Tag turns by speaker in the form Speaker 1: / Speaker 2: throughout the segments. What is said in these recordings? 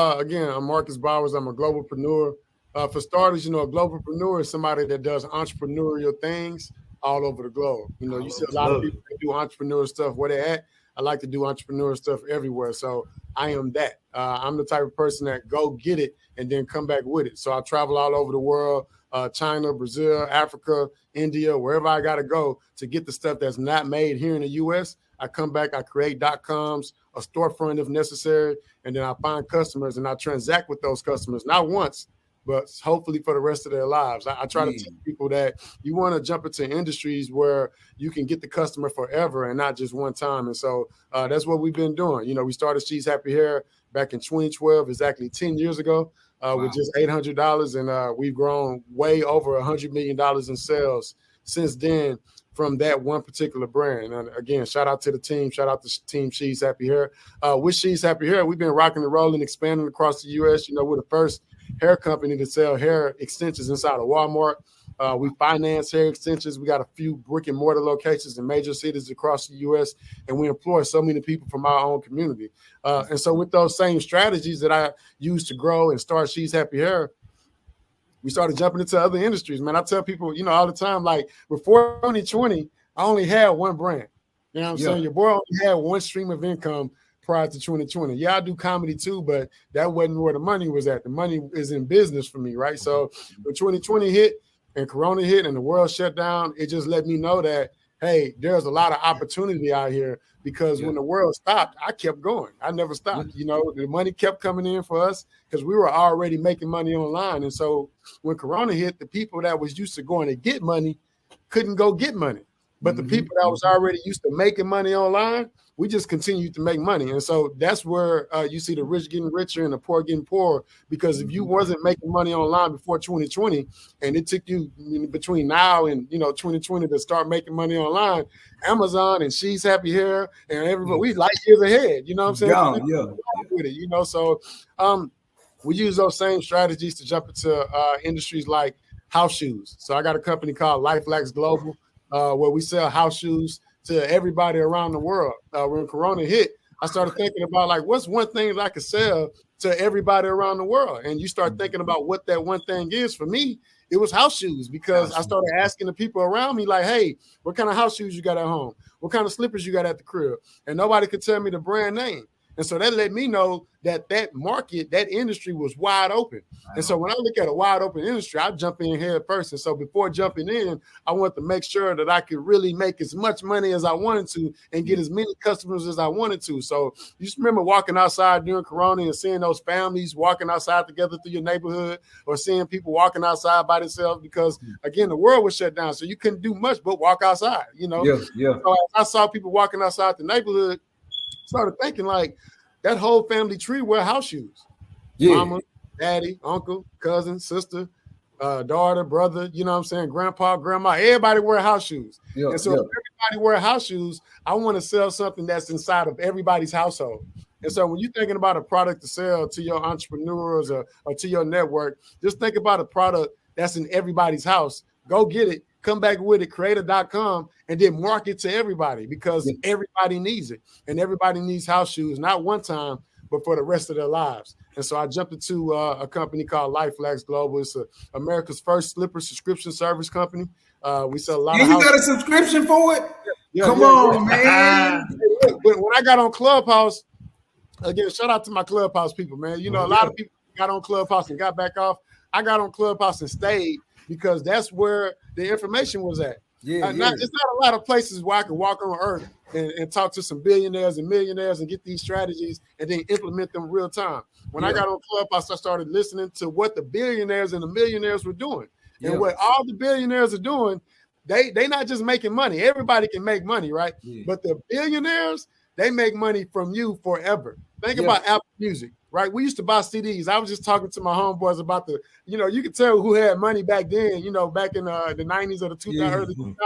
Speaker 1: Again, I'm Marcus Bowers. I'm a globalpreneur. For starters, a globalpreneur is somebody that does entrepreneurial things all over the globe. You see a lot of people that do entrepreneurial stuff where they're at. I like to do entrepreneurial stuff everywhere. So I am that. I'm the type of person that go get it and then come back with it. So I travel all over the world, China, Brazil, Africa, India, wherever I got to go to get the stuff that's not made here in the U.S. I come back, I create .coms, a storefront if necessary, and then I find customers and I transact with those customers, not once, but hopefully for the rest of their lives. I try to tell people that you want to jump into industries where you can get the customer forever and not just one time. And so that's what we've been doing. We started She's Happy Hair back in 2012, exactly 10 years ago, with just $800. And we've grown way over $100 million in sales since then from that one particular brand. And again, shout out to the team. Shout out to Team She's Happy Hair. With She's Happy Hair, we've been rocking and rolling, expanding across the U.S. We're the first hair company to sell hair extensions inside of Walmart. We finance hair extensions. We got a few brick and mortar locations in major cities across the U.S., and we employ so many people from our own community. And so with those same strategies that I used to grow and start She's Happy Hair, we started jumping into other industries, man. I tell people, all the time, like before 2020, I only had one brand. You know what I'm saying? Your boy only had one stream of income prior to 2020. Yeah, I do comedy too, but that wasn't where the money was at. The money is in business for me, right? So when 2020 hit and Corona hit and the world shut down, it just let me know that, hey, there's a lot of opportunity out here because when the world stopped, I kept going. I never stopped. The money kept coming in for us because we were already making money online. And so when Corona hit, the people that was used to going to get money couldn't go get money. But the people that was already used to making money online, we just continued to make money. And so that's where you see the rich getting richer and the poor getting poorer, because if you wasn't making money online before 2020 and it took you between now and 2020 to start making money online, Amazon and She's Happy Hair and everybody, we light years ahead. You know what I'm saying? With it, so we use those same strategies to jump into industries like house shoes. So I got a company called LifeLax Global, where we sell house shoes to everybody around the world. When Corona hit, I started thinking about like, what's one thing that I could sell to everybody around the world? And you start thinking about what that one thing is. For me, it was house shoes, because I started asking the people around me like, hey, what kind of house shoes you got at home? What kind of slippers you got at the crib? And nobody could tell me the brand name. And so that let me know that market, that industry was wide open. Wow. And so when I look at a wide open industry, I jump in head first. And so before jumping in, I want to make sure that I could really make as much money as I wanted to and get as many customers as I wanted to. So you just remember walking outside during Corona and seeing those families walking outside together through your neighborhood, or seeing people walking outside by themselves because, again, the world was shut down. So you couldn't do much but walk outside, So I saw people walking outside the neighborhood, started thinking like that whole family tree wear house shoes. Mama, daddy, uncle, cousin, sister, daughter, brother, grandpa, grandma, everybody wear house shoes. And so if everybody wear house shoes, I want to sell something that's inside of everybody's household. And so when you're thinking about a product to sell to your entrepreneurs or to your network, just think about a product that's in everybody's house. Go get it. Come back with it, create a .com, and then market to everybody, because everybody needs it. And everybody needs house shoes, not one time, but for the rest of their lives. And so I jumped into a company called LifeLax Global. It's America's first slipper subscription service company. We sell a lot of house.
Speaker 2: You got a subscription for it? Come on, man.
Speaker 1: When I got on Clubhouse, again, shout out to my Clubhouse people, man. A lot of people got on Clubhouse and got back off. I got on Clubhouse and stayed, because that's where the information was at. It's not a lot of places where I can walk on earth and talk to some billionaires and millionaires and get these strategies and then implement them real time. When I got on Clubhouse, I started listening to what the billionaires and the millionaires were doing. And what all the billionaires are doing, they not just making money. Everybody can make money, right? But the billionaires, they make money from you forever. Think about Apple Music, right? We used to buy CDs. I was just talking to my homeboys about you could tell who had money back then, back in the 90s or the 2000s, early 2000s,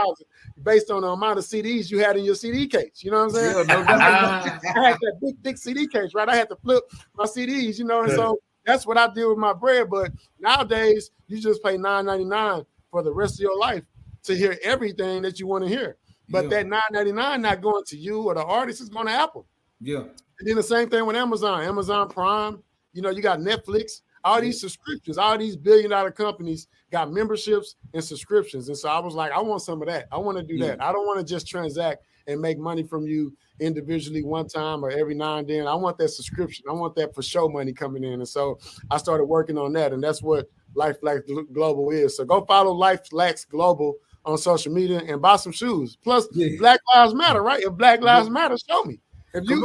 Speaker 1: based on the amount of CDs you had in your CD case. You know what I'm saying? I had that big, thick CD case, right? I had to flip my CDs, and so that's what I did with my bread. But nowadays, you just pay $9.99 for the rest of your life to hear everything that you want to hear. But that $9.99 not going to you or the artist, is going to Apple. And then the same thing with Amazon Prime. You know, you got Netflix, all these subscriptions, all these billion-dollar companies got memberships and subscriptions. And so I was like, I want some of that. I want to do that. I don't want to just transact and make money from you individually one time or every now and then. I want that subscription. I want that for show money coming in. And so I started working on that. And that's what Life Lacks Global is. So go follow Life Lacks Global on social media and buy some shoes. Plus, Black Lives Matter, right? If Black Lives Matter, show me. If you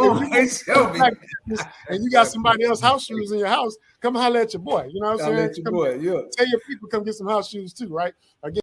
Speaker 1: and you got somebody else house shoes in your house, come holler at your boy. You know what I'm saying?
Speaker 2: Tell your
Speaker 1: people come get some house shoes too, right? Again.